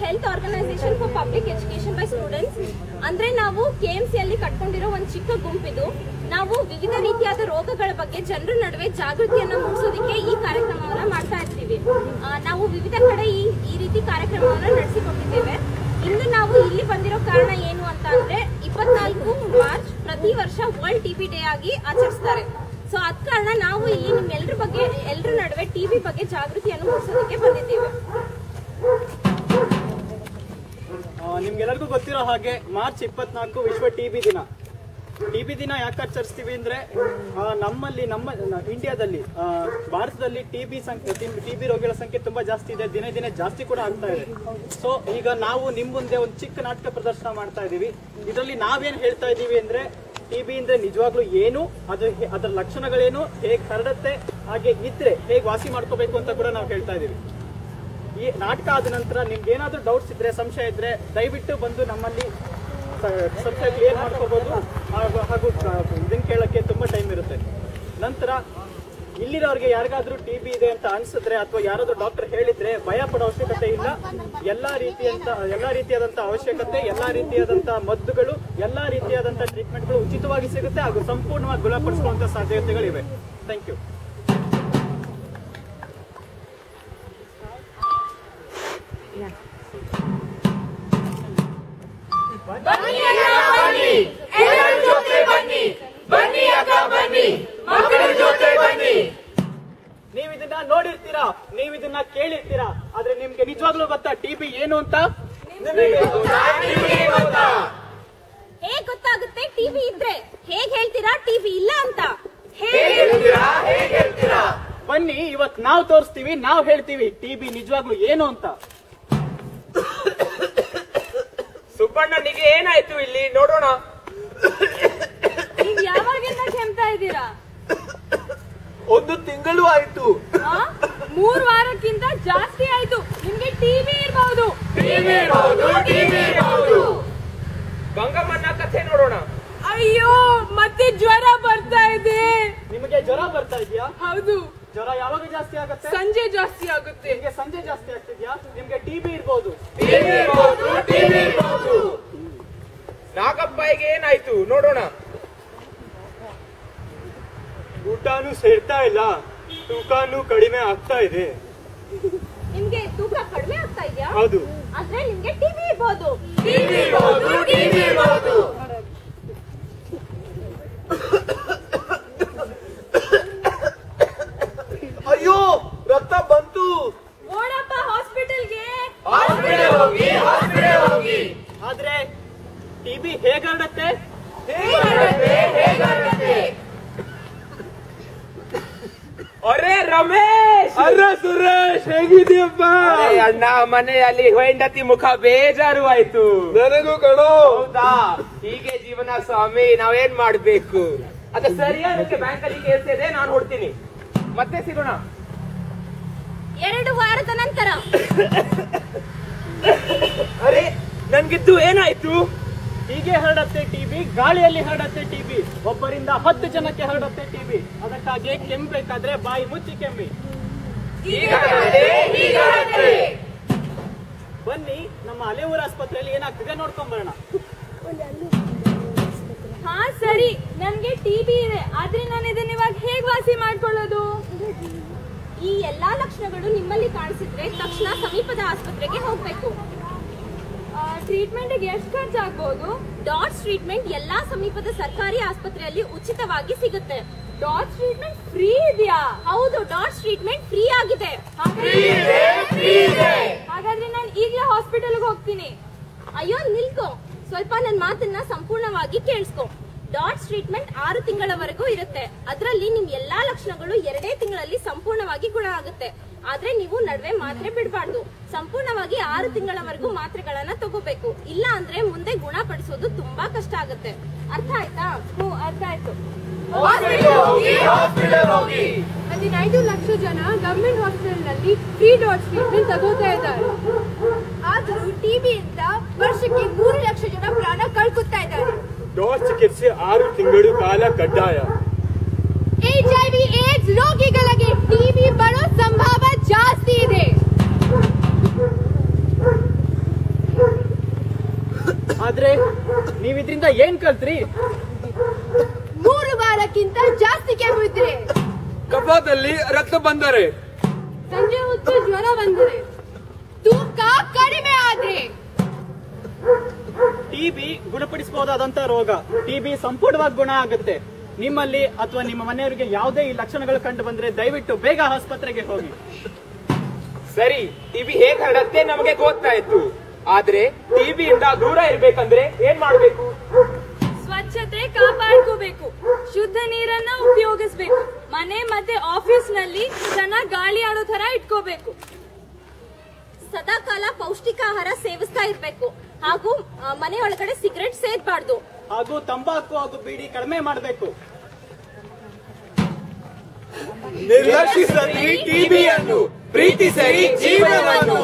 Health organisation for public education by students. ಅಂದ್ರೆ ನಾವು KMC ಅಲ್ಲಿ ಕಟ್ಕೊಂಡಿರೋ ಒಂದು ಚಿಕ್ಕ ಗುಂಪಿದು. ನಾವು ವಿವಿಧ ರೀತಿಯಾದ ರೋಗಗಳ ಬಗ್ಗೆ ಜನರ ನಡುವೆ ಜಾಗೃತಿಯನ್ನ ಮೂಡಿಸೋದಕ್ಕೆ ಈ ಕಾರ್ಯಕ್ರಮವನ್ನ ಮಾಡ್ತಾ ಇರ್ತೀವಿ. ನಾವು ವಿವಿಧ ಕಡೆ ಈ ರೀತಿ ಕಾರ್ಯಕ್ರಮವನ್ನ ನಡೆಸಿಕೊಟ್ಟಿದ್ದೇವೆ. ಇಂದು ನಾವು ಇಲ್ಲಿ ಬಂದಿರೋ ಕಾರಣ ಏನು ಅಂತ ಅಂದ್ರೆ 24 ಮಾರ್ಚ್ ಪ್ರತಿ ವರ್ಷ ವರ್ಲ್ಡ್ TB ಡೇ ಆಗಿ ಆಚರಿಸ್ತಾರೆ. ಸೊ ಅದ್ ಕಾರಣ ನಾವು ಇಲ್ಲಿ ಎಲ್ಲರ ನಡುವೆ TB ಬಗ್ಗೆ ಜಾಗೃತಿಯನ್ನು ಮೂಡಿಸೋದಕ್ಕೆ ಬಂದಿದ್ದೇವೆ. ನಿಮ್ಗೆಲ್ಲರಿಗೂ ಗೊತ್ತಿರೋ ಹಾಗೆ ಮಾರ್ಚ್ 24 ವಿಶ್ವ TB ದಿನ. TB ದಿನ ಯಾಕೆ ಆಚರಿಸ್ತೀವಿ ಅಂದ್ರೆ ನಮ್ಮ ಇಂಡಿಯಾದಲ್ಲಿ ಭಾರತದಲ್ಲಿ TB ರೋಗಿಗಳ ಸಂಖ್ಯೆ ತುಂಬಾ ಜಾಸ್ತಿ ಇದೆ, ದಿನೇ ದಿನೇ ಜಾಸ್ತಿ ಕೂಡ ಆಗ್ತಾ ಇದೆ. ಸೊ ಈಗ ನಾವು ನಿಮ್ ಮುಂದೆ ಒಂದು ಚಿಕ್ಕ ನಾಟಕ ಪ್ರದರ್ಶನ ಮಾಡ್ತಾ ಇದೀವಿ. ಇದರಲ್ಲಿ ನಾವೇನ್ ಹೇಳ್ತಾ ಇದೀವಿ ಅಂದ್ರೆ TB ಅಂದ್ರೆ ನಿಜವಾಗ್ಲೂ ಏನು, ಅದರ ಲಕ್ಷಣಗಳೇನು, ಹೇಗೆ ಹರಡುತ್ತೆ, ಹಾಗೆ ಇದ್ರೆ ಹೇಗೆ ವಾಸಿ ಮಾಡ್ಕೋಬೇಕು ಅಂತ ಕೂಡ ನಾವು ಹೇಳ್ತಾ ಇದೀವಿ. ಈ ನಾಟಕ ಆದ ನಂತರ ನಿಮ್ಗೆ ಏನಾದ್ರೂ ಡೌಟ್ಸ್ ಇದ್ರೆ, ಸಂಶಯ ಇದ್ರೆ ದಯವಿಟ್ಟು ಬಂದು ನಮ್ಮಲ್ಲಿ ಸಂಶಯ ಕ್ಲಿಯರ್ ಮಾಡ್ಕೋಬಹುದು. ಹಾಗೂ ಇದನ್ನ ಕೇಳಕ್ಕೆ ತುಂಬಾ ಟೈಮ್ ಇರುತ್ತೆ. ನಂತರ ಇಲ್ಲಿರೋರಿಗೆ ಯಾರಿಗಾದ್ರೂ TB ಇದೆ ಅಂತ ಅನ್ಸಿದ್ರೆ ಅಥವಾ ಯಾರಾದ್ರೂ ಡಾಕ್ಟರ್ ಹೇಳಿದ್ರೆ ಭಯ ಪಡೋ ಅವಶ್ಯಕತೆ ಇಲ್ಲ. ಎಲ್ಲಾ ರೀತಿಯಾದಂತಹ ಅವಶ್ಯಕತೆ, ಎಲ್ಲಾ ರೀತಿಯಾದಂತಹ ಮದ್ದುಗಳು, ಎಲ್ಲಾ ರೀತಿಯಾದಂತಹ ಟ್ರೀಟ್ಮೆಂಟ್ಗಳು ಉಚಿತವಾಗಿ ಸಿಗುತ್ತೆ ಹಾಗೂ ಸಂಪೂರ್ಣವಾಗಿ ಗುಣಪಡಿಸುವಂತ ಸಾಧ್ಯತೆಗಳಿವೆ. Thank you. ನೀವು ಇದನ್ನ ನೋಡಿರ್ತೀರಾ, ನೀವು ಇದನ್ನ ಕೇಳಿರ್ತೀರಾ, ಆದ್ರೆ ನಿಮ್ಗೆ ನಿಜವಾಗ್ಲೂ ಗೊತ್ತಾ TB ಏನು ಅಂತ? ಹೇಗ್ ಗೊತ್ತಾಗುತ್ತೆ TB ಇದ್ರೆ? ಹೇಗ್ ಹೇಳ್ತೀರಾ TB ಇಲ್ಲ ಅಂತ? ಬನ್ನಿ, ಇವತ್ ನಾವು ತೋರಿಸ್ತೀವಿ, ನಾವು ಹೇಳ್ತೀವಿ TB ನಿಜವಾಗ್ಲೂ ಏನು ಅಂತ. ಸುಬ್ಬಣ್ಣನಿಗೆ ಏನಾಯ್ತು ಇಲ್ಲಿ ನೋಡೋಣ. ನೀವ್ ಯಾವಾಗಿಂದ ಕೆಮ್ತಾ ಇದ್ದೀರಾ? 1 ತಿಂಗಳು ಆಯ್ತು. 3 ವಾರಕ್ಕಿಂತ ಜಾಸ್ತಿ ಆಯ್ತು. ನಿಮ್ಗೆ TB ಇರಬಹುದು. ಗಂಗಮ್ಮನ ಕಥೆ ನೋಡೋಣ. ಅಯ್ಯೋ, ಮತ್ತೆ ಜ್ವರ ಬರ್ತಾ ಇದೆ. ನಿಮಗೆ ಜ್ವರ ಬರ್ತಾ ಇದೆಯಾ? ಹೌದು. ಜ್ವರ ಯಾವಾಗ ಜಾಸ್ತಿ ಆಗುತ್ತೆ? ಸಂಜೆ ಜಾಸ್ತಿ ಆಗುತ್ತೆ. ನಿಮ್ಗೆ ಸಂಜೆ ಜಾಸ್ತಿ ಆಗ್ತಿದ್ಯಾ? ನಿಮ್ಗೆ TB ಇರ್ಬೋದು. ನಾಗಪ್ಪಗೆ ಏನಾಯ್ತು ನೋಡೋಣ. ಊಟನೂ ಸೇರ್ತಾ ಇಲ್ಲ, ತೂಕನೂ ಕಡಿಮೆ ಆಗ್ತಾ ಇದೆ. ನಿಮ್ಗೆ ತೂಕ ಕಡಿಮೆ ಆಗ್ತಾ ಇದೆಯಾ? ಹೌದು. ಅಂದ್ರೆ ನಿಮ್ಗೆ TB ಇರ್ಬೋದು. ಅಯ್ಯೋ, ರಕ್ತ ಬಂತು. ಓಡಪ್ಪ ಹಾಸ್ಪಿಟಲ್ಗೆ. ಹೋಗಿ. ಆದ್ರೆ TB ಹೇಗೆ ಹರಡುತ್ತೆ? ಅರೆ ರಮೇಶ್, ಅರೆ ಸುರೇಶ್, ಹೇಗಿದೆಯಪ್ಪ? ಅಣ್ಣ, ಮನೆಯಲ್ಲಿ ಹೆಂಡತಿ ಮುಖ ಬೇಜಾರು ಆಯ್ತು. ನನಗೂ ಕಣೋ. ಹೌದಾ? ಹೀಗೆ ಜೀವನ ಸ್ವಾಮಿ, ನಾವೇನ್ ಮಾಡ್ಬೇಕು? ಅದ ಸರಿಯಾದಕ್ಕೆ ಬ್ಯಾಂಕಲ್ಲಿ ಕೆಲಸ ಇದೆ, ನಾನು ಹೊಡ್ತೀನಿ. ಮತ್ತೆ ಸಿಗೋಣ 2 ವಾರದ ನಂತರ. ಅರೆ, ನನ್ಗಿದ್ದು ಏನಾಯ್ತು? ಹೀಗೆ ಹರಡುತ್ತೆ TB, ಗಾಳಿಯಲ್ಲಿ ಹರಡುತ್ತೆ TB, ಒಬ್ಬರಿಂದ 10 ಜನಕ್ಕೆ ಹರಡುತ್ತೆ TB. ಅದಕ್ಕಾಗಿ ಕೆಮ್ಮಬೇಕಾದ್ರೆ ಬಾಯಿ ಮುಚ್ಚಿ ಕೆಮ್ಮಿ. ಬನ್ನಿ, ನಮ್ಮ ಹಳೆಯೂರು ಆಸ್ಪತ್ರೆಯಲ್ಲಿ ಏನಾಗ್ತಿದೆ ನೋಡ್ಕೊಂಡ್ ಬರೋಣ. ಹಾ ಸರಿ, ನನ್ಗೆ TB ಇದೆ, ಆದ್ರೆ ನಾನು ಇದನ್ನ ಇವಾಗ ಹೇಗ್ ವಾಸಿ ಮಾಡ್ಕೊಳ್ಳೋದು? ಈ ಎಲ್ಲಾ ಲಕ್ಷಣಗಳು ನಿಮ್ಮಲ್ಲಿ ಕಾಣಿಸಿದ್ರೆ ತಕ್ಷಣ ಸಮೀಪದ ಆಸ್ಪತ್ರೆಗೆ ಹೋಗ್ಬೇಕು. ಟ್ರೀಟ್ಮೆಂಟ್ ಎಷ್ಟು ಖರ್ಚಾಗಬಹುದು? ಡಾಟ್ಸ್ ಟ್ರೀಟ್ಮೆಂಟ್ ಎಲ್ಲಾ ಸಮೀಪದ ಸರ್ಕಾರಿ ಆಸ್ಪತ್ರೆಯಲ್ಲಿ ಉಚಿತವಾಗಿ ಸಿಗುತ್ತೆ. ಡಾಟ್ಸ್ ಟ್ರೀಟ್ಮೆಂಟ್ ಫ್ರೀ ಇದೆಯಾ? ಹೌದು, ಡಾಟ್ಸ್ ಟ್ರೀಟ್ಮೆಂಟ್ ಫ್ರೀ ಆಗಿದೆ. ಹಾಗಾದ್ರೆ ನಾನು ಈಗಲೇ ಹಾಸ್ಪಿಟಲ್ಗೆ ಹೋಗ್ತೀನಿ. ಅಯ್ಯೋ ನಿಲ್ಕೋ, ಸ್ವಲ್ಪ ನನ್ನ ಮಾತನ್ನ ಸಂಪೂರ್ಣವಾಗಿ ಕೇಳಿಸ್ಕೊ. ಡಾಟ್ಸ್ ಟ್ರೀಟ್ಮೆಂಟ್ 6 ತಿಂಗಳವರೆಗೂ ಇರುತ್ತೆ. ಅದರಲ್ಲಿ ನಿಮ್ ಎಲ್ಲಾ ಲಕ್ಷಣಗಳು 2 ತಿಂಗಳಲ್ಲಿ ಸಂಪೂರ್ಣವಾಗಿ ಗುಣ ಆಗುತ್ತೆ. ಆದ್ರೆ ನೀವು ನಡುವೆ ಮಾತ್ರೆ ಬಿಡಬಾರ್ದು. ಸಂಪೂರ್ಣವಾಗಿ 6 ತಿಂಗಳವರೆಗೂ ಮಾತ್ರೆಗಳನ್ನ ತಗೋಬೇಕು. ಇಲ್ಲ ಅಂದ್ರೆ ಮುಂದೆ ಗುಣಪಡಿಸೋದು ತುಂಬಾ ಕಷ್ಟ ಆಗುತ್ತೆ. ಅರ್ಥ ಆಯ್ತಾ? ಅರ್ಥ ಆಯ್ತು. 15 ಲಕ್ಷ ಜನ ಗವರ್ಮೆಂಟ್ ಹಾಸ್ಪಿಟಲ್ ನಲ್ಲಿ ಫ್ರೀ ಡಾಟ್ಸ್ ಟ್ರೀಟ್ಮೆಂಟ್ ತಗೋತಾ ಇದ್ದಾರೆ. ಆದ್ರೂ TB ಇಂದ ವರ್ಷಕ್ಕೆ 3 ಲಕ್ಷ ಜನ ಪ್ರಾಣ ಕಳ್ಕೊತಾ ಇದ್ದಾರೆ. ಡಾಟ್ಸ್ ಚಿಕಿತ್ಸೆ 6 ತಿಂಗಳು ಕಾಲ ಕಡ್ಡಾಯ. HIV ಏಡ್ಸ್ ರೋಗಿಗಳಿಗೆ TB ಬರೋ ಸಂಭವ ಜಾಸ್ತಿ ಇದೆ. ನೀವ್ ಇದ್ರಿಂದ ಏನ್ ಕಲ್ತ್ರಿ? 3 ವಾರಕ್ಕಿಂತ ಜಾಸ್ತಿ ಕೆಮ್ಮಿದ್ರೆ, ಕಫದಲ್ಲಿ ರಕ್ತ ಬಂದರೆ, ಸಂಜೆ ಹೊತ್ತು ಜ್ವರ ಬಂದರೆ, ತೂಕ ಕಡಿಮೆ ಆದ್ರೆ. ಟಿಬಿ ಗುಣಪಡಿಸಬಹುದಾದಂತ ರೋಗ. ಟಿಬಿ ಸಂಪೂರ್ಣವಾಗಿ ಗುಣ ಆಗುತ್ತೆ. ನಿಮ್ಮಲ್ಲಿ ಅಥವಾ ನಿಮ್ಮ ಮನೆಯವರಿಗೆ ಯಾವುದೇ ಈ ಲಕ್ಷಣಗಳು ಕಂಡು ಬಂದ್ರೆ ದಯವಿಟ್ಟು ಬೇಗ ಆಸ್ಪತ್ರೆಗೆ ಹೋಗಿ. ಸರಿ, ಟಿಬಿ ಹೇಗೆ ಹರಡತ್ತೆ ನಮಗೆ ಗೊತ್ತಾಯ್ತು. ಆದ್ರೆ ಟಿಬಿಯಿಂದ ದೂರ ಇರ್ಬೇಕಂದ್ರೆ ಏನ್ ಮಾಡ್ಬೇಕು? ಸ್ವಚ್ಛತೆ ಕಾಪಾಡ್ಕೋಬೇಕು, ಶುದ್ಧ ನೀರನ್ನ ಉಪಯೋಗಿಸ್ಬೇಕು, ಮನೆ ಮತ್ತೆ ಆಫೀಸ್ ನಲ್ಲಿ ಚೆನ್ನಾಗಿ ಗಾಳಿ ಆಡೋ ತರ ಇಟ್ಕೋಬೇಕು. ಸದಾಕಾಲ ಪೌಷ್ಟಿಕ ಆಹಾರ ಸೇವಿಸ್ತಾ ಇರ್ಬೇಕು ಹಾಗೂ ಮನೆ ಒಳಗಡೆ ಸಿಗರೆಟ್ ಸೇದಬಾರ್ದು. ಹಾಗೂ ತಂಬಾಕು ಹಾಗೂ ಬೀಡಿ ಕಡಿಮೆ ಮಾಡಬೇಕು. ನಿರ್ಲಕ್ಷಿಸದಿ ಟಿಬಿಯನ್ನು, ಪ್ರೀತಿಸರಿ ಜೀವನವನ್ನು.